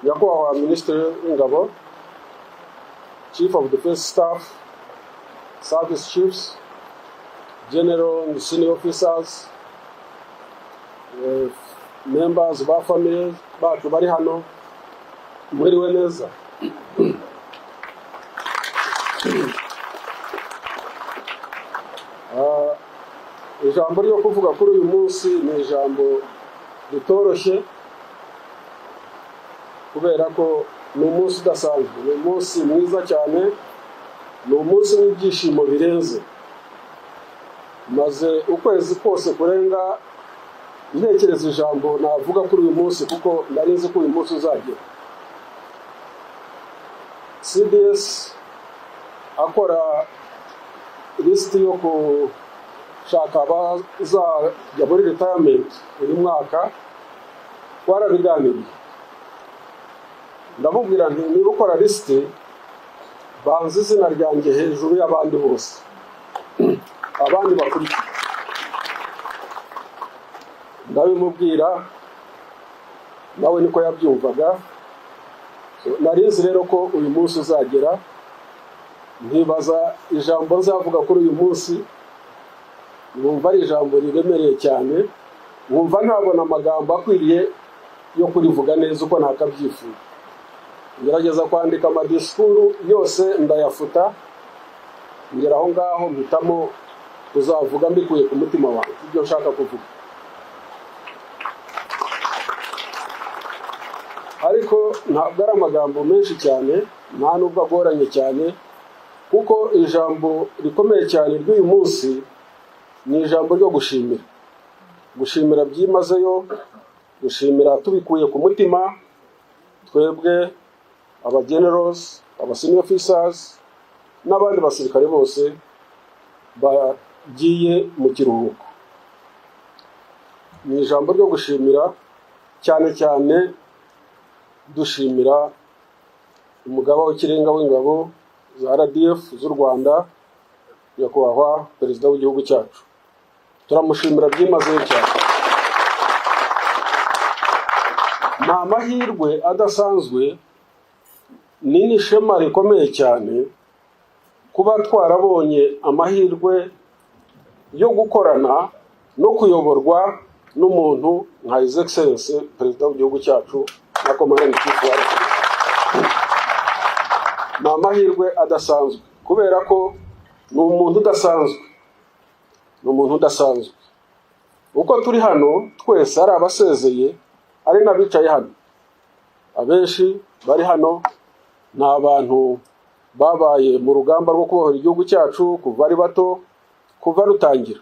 Nyakubahwa Minisitiri w'Ingabo, Chief of Defense Staff, Service Chiefs, General and Senior Officers, members ba family bacu bari hano, mwiriwe neza. Ijambo ryo kuvuga kuri uyu munsi ni ijambo ritoroshye kubera ko ni umunsi udasanzwe, ni umunsi mwiza cyane, ni umunsi w'ibyishimo birenze. Maze ukwezi kose kurenga ntekereza ijambo navuga kuri uyu munsi kuko nari nzi ko uyu munsi uzagera. CDS akora lisiti yo kushaka abazajya muri retirement uyu mwaka, twarabiganiriye. Ndamubwira nti niba ukora lisiti banze izina ryanjye hejuru y'abandi bose, abandi bakurikira. Ndabimubwira nawe niko yabyumvaga. Nari nzi rero ko uyu munsi uzagera, ntibaza ijambo nzavuga kuri uyu munsi, numva ari ijambo riremereye cyane, numva ntabona amagambo akwiriye yo kurivuga neza uko nakabyifuza. Ngerageza kwandika amadisikuru yose ndayafuta, ngera aho ngaho mpitamo kuzavuga mbikuye ku mutima wanjye ibyo nshaka kuvuga. Ariko ntabwo ari amagambo menshi cyane, nta nubwo agoranye cyane, kuko ijambo rikomeye cyane ry'uyu munsi ni ijambo ryo gushimira. Gushimira byimazeyo, gushimira tubikuye ku mutima, twebwe aba generals, aba senior officers n'abandi basirikare bose bagiye mu kiruhuko. Ni ijambo ryo gushimira cyane cyane, dushimira umugaba w'ikirenga w'ingabo za RDF z'u Rwanda, Nyakubahwa Perezida w'igihugu cyacu. Turamushimira byimazeyo cyane. Ni amahirwe adasanzwe, ni n'ishema rikomeye cyane kuba twarabonye amahirwe yo gukorana no kuyoborwa n'umuntu nka His Excellency Perezida w'igihugu cyacu na Komandant in Chief wa RDF. Ni amahirwe adasanzwe kubera ko ni umuntu udasanzwe, ni umuntu udasanzwe. Uko turi hano twese ari abasezeye, ari n'abicaye hano, abenshi bari hano ni abantu babaye mu rugamba rwo kubohora igihugu cyacu kuva ari bato, kuva rutangira.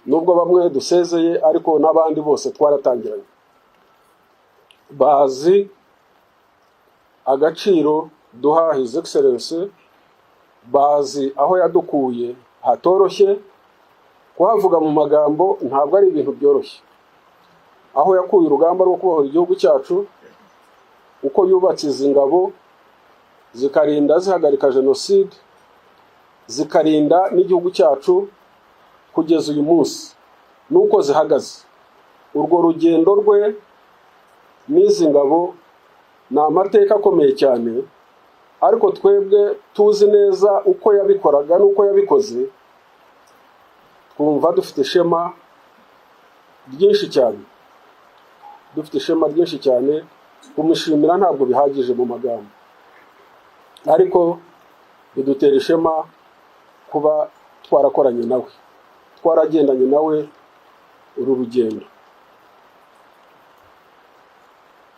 Nubwo bamwe dusezeye ariko n'abandi bose twaratangiranye. Bazi agaciro duha His Excellency, bazi aho yadukuye hatoroshye, kuhavuga mu magambo ntabwo ari ibintu byoroshye. Aho yakuye urugamba rwo kubohora igihugu cyacu, uko yubatse izi ngabo zikarinda zihagarika jenoside, zikarinda n'igihugu cyacu kugeza uyu munsi, nuko zihagaze. Urwo rugendo rwe n'izi ngabo ni amateka akomeye cyane, ariko twebwe tuzi neza uko yabikoraga n'uko yabikoze, twumva dufite ishema ryinshi cyane. Dufite ishema ryinshi cyane, kumushimira ntabwo bihagije mu magambo, ariko bidutera ishema kuba twarakoranye nawe, twaragendanye nawe uru rugendo.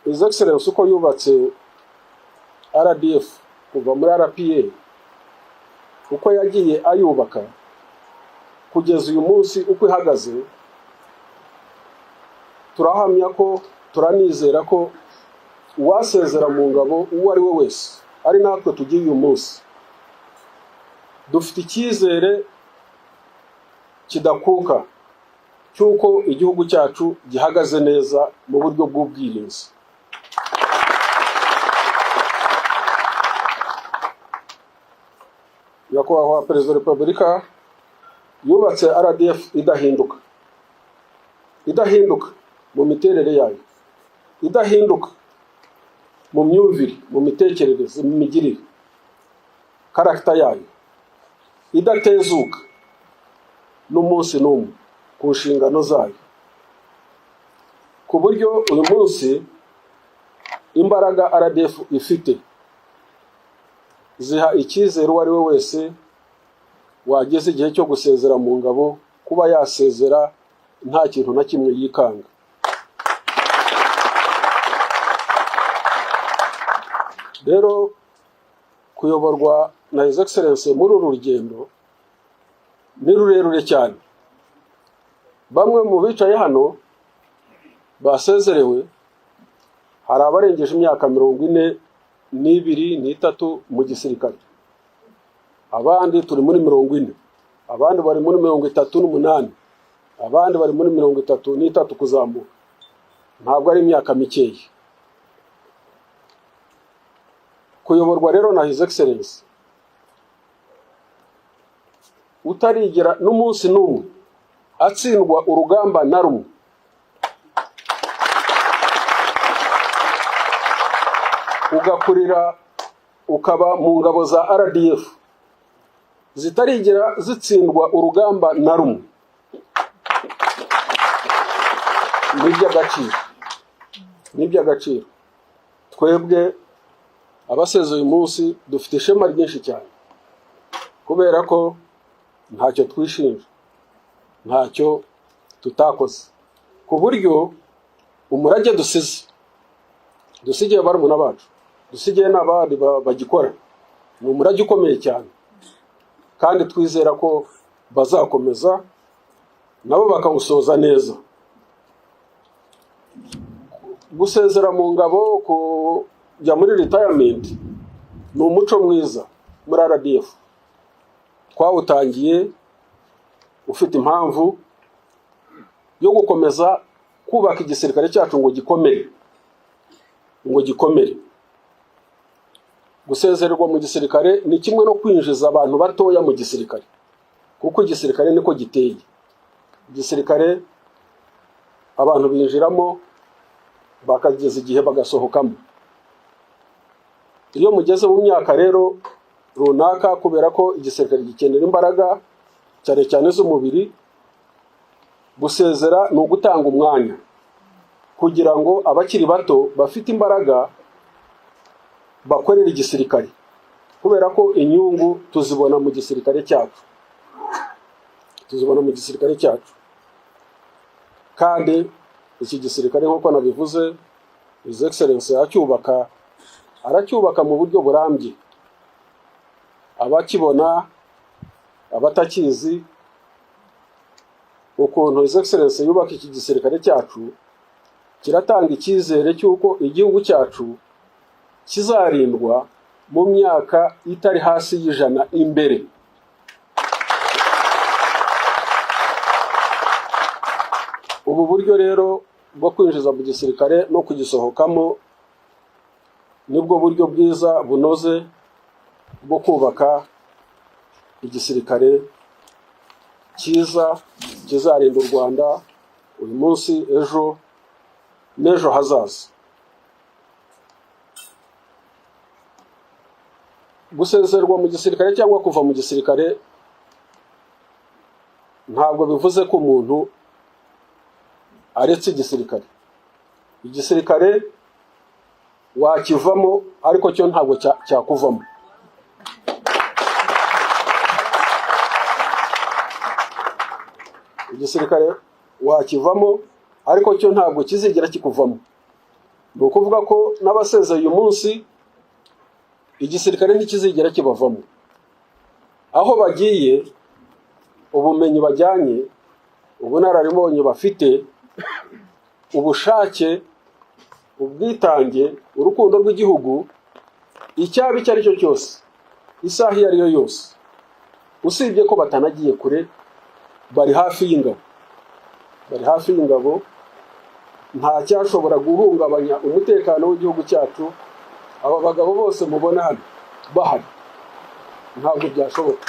His Excellency uko yubatse RDF kuva muri RPA, uko yagiye ayubaka kugeza uyu munsi uko ihagaze, turahamya ko, turanizera ko uwasezera mu ngabo uwo ari we wese, ari natwe tugiye uyu munsi, dufite icyizere kidakuka cy'uko igihugu cyacu gihagaze neza mu buryo bw'ubwirinzi. Nyakubahwa Perezida wa Repubulika yubatse RDF idahinduka mu miterere yayo, idahinduka mu myumvire, mu mitekerereze, mu migirire, karagita yayo idatezuka n'umunsi n'umwe ku nshingano zayo, ku buryo uyu munsi imbaraga RDF ifite ziha icyizere uwo ari we wese wageze igihe cyo gusezera mu ngabo kuba yasezera nta kintu na kimwe yikanga. Rero kuyoborwa na His Excellency muri uru rugendo ni rurerure cyane. Bamwe mu bicaye hano basezerewe, hari abarengeje imyaka 42 n'itatu mu gisirikare, abandi turi muri 40, abandi bari muri 38, abandi bari muri 33 kuzamuka. Ntabwo ari imyaka mikeya. Kuyoborwa rero na His Excellency utarigera n'umunsi n'umwe atsindwa urugamba na rumwe, ugakurira ukaba mu ngabo za RDF zitarigera zitsindwa urugamba na rumwe, n'iby'agaciro. Twebwe abaseze uyu munsi dufite ishema ryinshi cyane, kubera ko ntacyo twishinja, ntacyo tutakoze, ku buryo umurage dusigiye barumuna bacu, dusigiye n'abandi bagikora, ni umurage ukomeye cyane, kandi twizera ko bazakomeza nabo bakawusoza neza. Gusezera mu ngabo, kujya muri retirement, ni umuco mwiza muri RDF. Twawutangiye ufite impamvu yo gukomeza kubaka igisirikare cyacu ngo gikomere. Gusezererwa mu gisirikare ni kimwe no kwinjiza abantu batoya mu gisirikare, kuko igisirikare niko giteye. Igisirikare abantu binjiramo bakageza igihe bagasohokamo. Iyo mugeze mu myaka rero runaka, kubera ko igisirikare gikenera imbaraga cyane cyane z'umubiri, gusezera ni ugutanga umwanya kugira ngo abakiri bato bafite imbaraga bakorera igisirikare, kubera ko inyungu tuzibona mu gisirikare cyacu. Kandi iki gisirikare nk'uko nabivuze, His Excellency aracyubaka mu buryo burambye. Abakibona, abatakizi ukuntu His Excellency yubaka iki gisirikare cyacu, kiratanga icyizere cy'uko igihugu cyacu kizarindwa mu myaka itari hasi y'100 imbere. Ubu buryo rero bwo kwinjiza mu gisirikare no kugisohokamo nibwo buryo bwiza bunoze bwo kubaka igisirikare cyiza kizarinda u Rwanda uyu munsi, ejo n'ejo hazaza. Gusezerwa mu gisirikare cyangwa kuva mu gisirikare ntabwo bivuze ko umuntu aretse igisirikare. Igisirikare wakivamo, ariko cyo ntabwo cyakuvamo. Igisirikare wakivamo, ariko cyo ntabwo kizigera kikuvamo. Ni ukuvuga ko n'abasezeye uyu munsi igisirikare ntikizigera kibavamo. Aho bagiye, ubumenyi bajyanye, ubunararibonye bafite, ubushake, ubwitange, urukundo rw'igihugu, icyaba icyo ari cyo cyose, isaha iyo ari yo yose, usibye ko batanagiye kure, bari hafi y'ingabo, nta cyashobora guhungabanya umutekano w'igihugu cyacu. Aba bagabo bose mubona hano bahari, ntabwo byashoboka.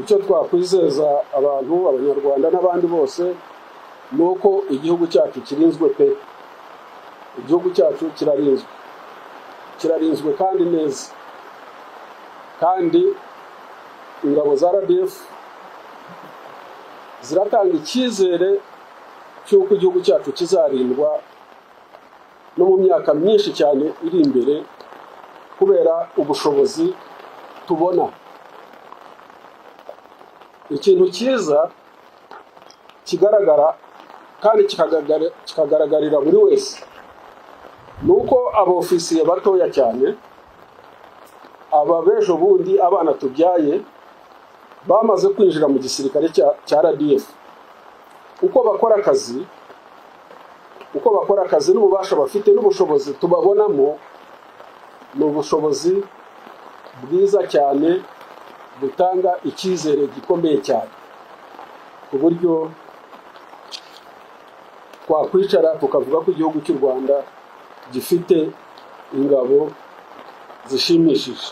Icyo twakwizeza abantu, abanyarwanda n'abandi bose, nuko igihugu cyacu kirinzwe pe. igihugu cyacu kirarinzwe kandi neza, kandi ingabo za RDF ziratanga icyizere cy'uko igihugu cyacu kizarindwa no mu myaka myinshi cyane iri imbere kubera ubushobozi tubona. Ikintu cyiza kigaragara kandi kikagaragarira buri wese nuko abofisiye batoya cyane, aba bejo bundi abana tubyaye bamaze kwinjira mu gisirikare cya RDF. Uko bakora akazi n'ububasha bafite n'ubushobozi tubabonamo, ni ubushobozi bwiza cyane butanga icyizere gikomeye cyane, ku buryo twakwicara tukavuga ko igihugu cy'u Rwanda gifite ingabo zishimishije.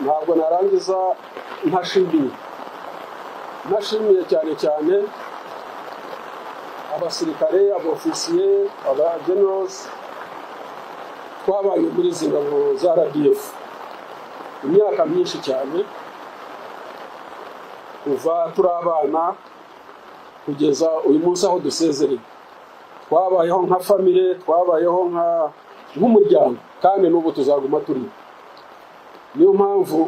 Ntabwo narangiza ntashimiye cyane abasirikare, abofisiye, abagenerals twabanye muri izi ngabo za RDF imyaka myinshi cyane, kuva turi abana kugeza uyu munsi aho dusezereye. Twabayeho nka famille, twabayeho nk'umuryango, kandi n'ubu tuzaguma turi. Niyo mpamvu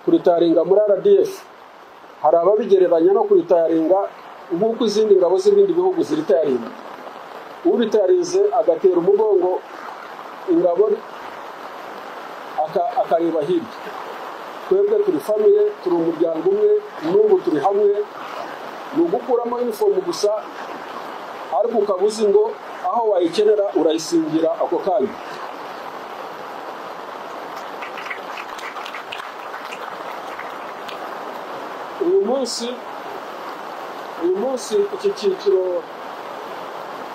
kuritaringa muri RDF hari ababigereranya no kuritaringa nk'uko izindi ngabo z'ibindi bihugu ziritaringa. Uritarinze agatera umugongo ingabo akareba hirya. Twebwe turi famille, turi umuryango umwe, n'ubu turi hamwe. Ni ugukuramo uniform gusa, ariko ukaba uzi ngo aho wayikenera urayisingira ako kanya. Uyu munsi iki cyiciro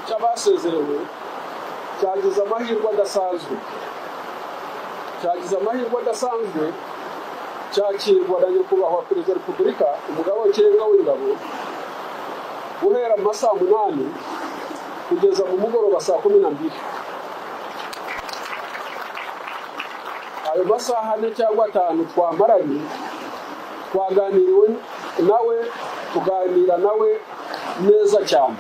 cy'abasezerewe cyagize amahirwe adasanzwe, cyakirwa na nyakubahwa Perezida wa Repubulika, umugaba w'ikirenga w'ingabo, guhera mu saa 8 kugeza mu mugoroba saa 12. Ayo masaha 4 cyangwa 5 twamaranye, twaganiriwe nawe, tuganira nawe neza cyane,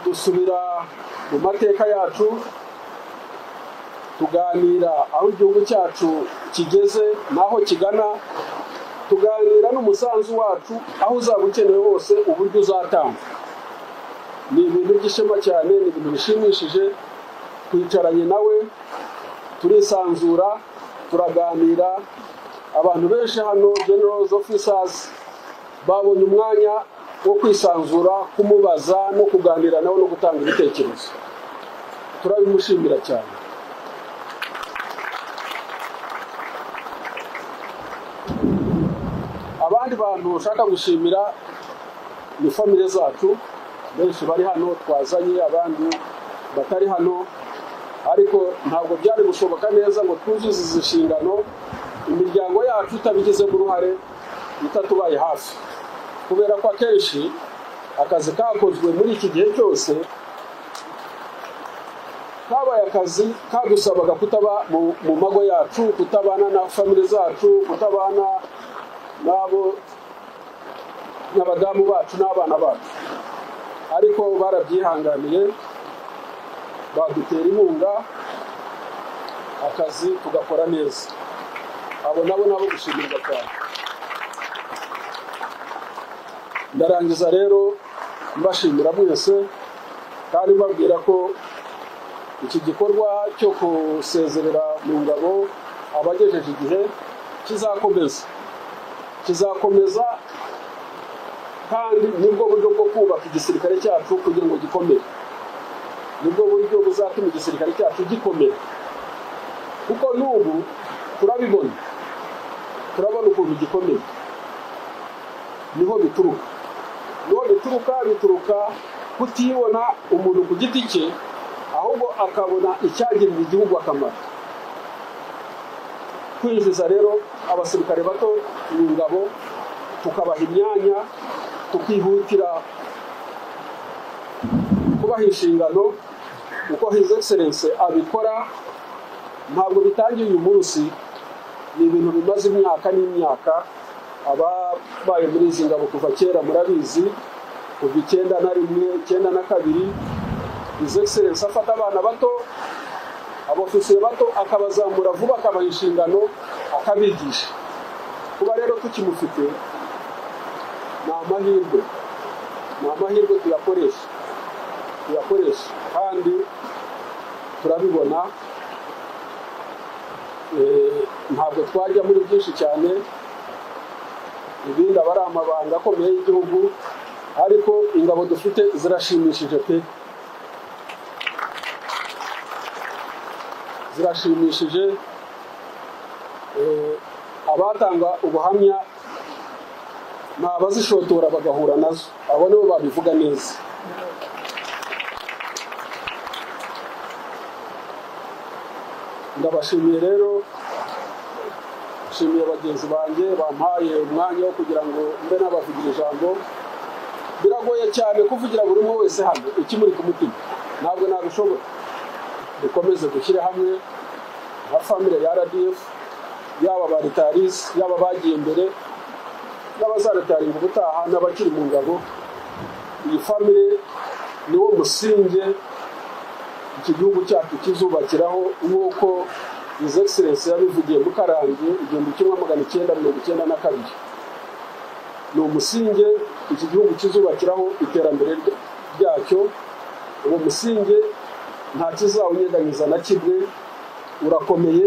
dusubira mu mateka yacu, tuganira aho igihugu cyacu kigeze n'aho kigana, tuganira n'umusanzu wacu aho uzaba ukenewe hose, uburyo uzatanga. Ni ibintu by'ishema cyane, ni ibintu bishimishije. Twicaranye nawe turisanzura, turaganira. Abantu benshi hano, generals, officers, babonye umwanya wo kwisanzura, kumubaza no kuganira nawe no gutanga ibitekerezo. Turabimushimira cyane. Abandi bantu ushaka gushimira ni famille zacu, benshi bari hano twazanye, abandi batari hano, ariko ntabwo byari gushoboka neza ngo twuzuze izi nshingano imiryango yacu itabigizemo uruhare, itatubaye hafi, kubera ko akenshi akazi kakozwe muri iki gihe cyose kabaye akazi kadusabaga kutaba mu mago yacu, kutabana na famille zacu, kutabana n'abadamu bacu n'abana bacu, ariko barabyihanganiye, badutera inkunga, akazi tugakora neza. Abo nabo gushimirwa cyane. Ndarangiza rero mbashimira mwese, kandi mbabwira ko iki gikorwa cyo gusezerera mu ngabo abagejeje igihe kizakomeza, kandi nibwo buryo bwo kubaka igisirikare cyacu kugira ngo gikomere, nibwo buryo buzatuma igisirikare cyacu gikomera, kuko n'ubu turabona ukuntu gikomeye. Niho bituruka kutibona umuntu ku giti cye, ahubwo akabona icyagirira igihugu akamaro. kwinjiza rero abasirikare bato mu ngabo, tukabaha imyanya, tukihutira kubaha inshingano uko His Excellency abikora. Ntabwo bitangiye uyu munsi, ni ibintu bimaze imyaka n'imyaka. Ababaye muri izi ngabo kuva kera murabizi, kuva 91, 92, His Excellency afata abana bato, abofisiye bato, akabazamura vuba, akabaha inshingano, akabigisha. Kuba rero tukimufite ni amahirwe tuyakoresha kandi turabibona. Ntabwo twajya muri byinshi cyane, ibindi aba ari amabanga akomeye y'igihugu, ariko ingabo dufite zirashimishije pe, zirashimishije. Abatanga ubuhamya ni abazishotora bagahura nazo, abo nibo babivuga neza. Ndabashimiye rero, nshimiye bagenzi banjye bampaye umwanya wo kugira ngo mbe nabavugira ijambo. Biragoye cyane kuvugira buri umwe wese hano ikimuri ku mutima, ntabwo nabishobora. Dukomeze gushyira hamwe nka family ya RDF, yaba ba retirees, yaba bagiye mbere, n'abazaretaringa ubutaha, n'abakiri mu ngabo. Iyi family niwo musinge iki gihugu cyacu kizubakiraho, nk'uko His Excellency yabivugiye mu Karange 1992. Ni umusinge iki gihugu kizubakiraho iterambere ryacyo. Uwo musinge nta kizawunyeganyeza na kimwe, urakomeye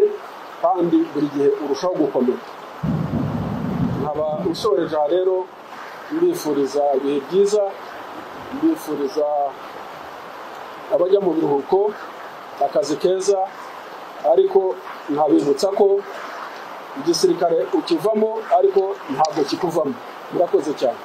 kandi buri gihe urushaho gukomera. Nkaba usoreje rero mbifuriza ibihe byiza, mbifuriza abajya mu biruhuko akazi keza, ariko nkabibutsa ko igisirikare ukivamo ariko ntabwo kikuvamo. Murakoze cyane.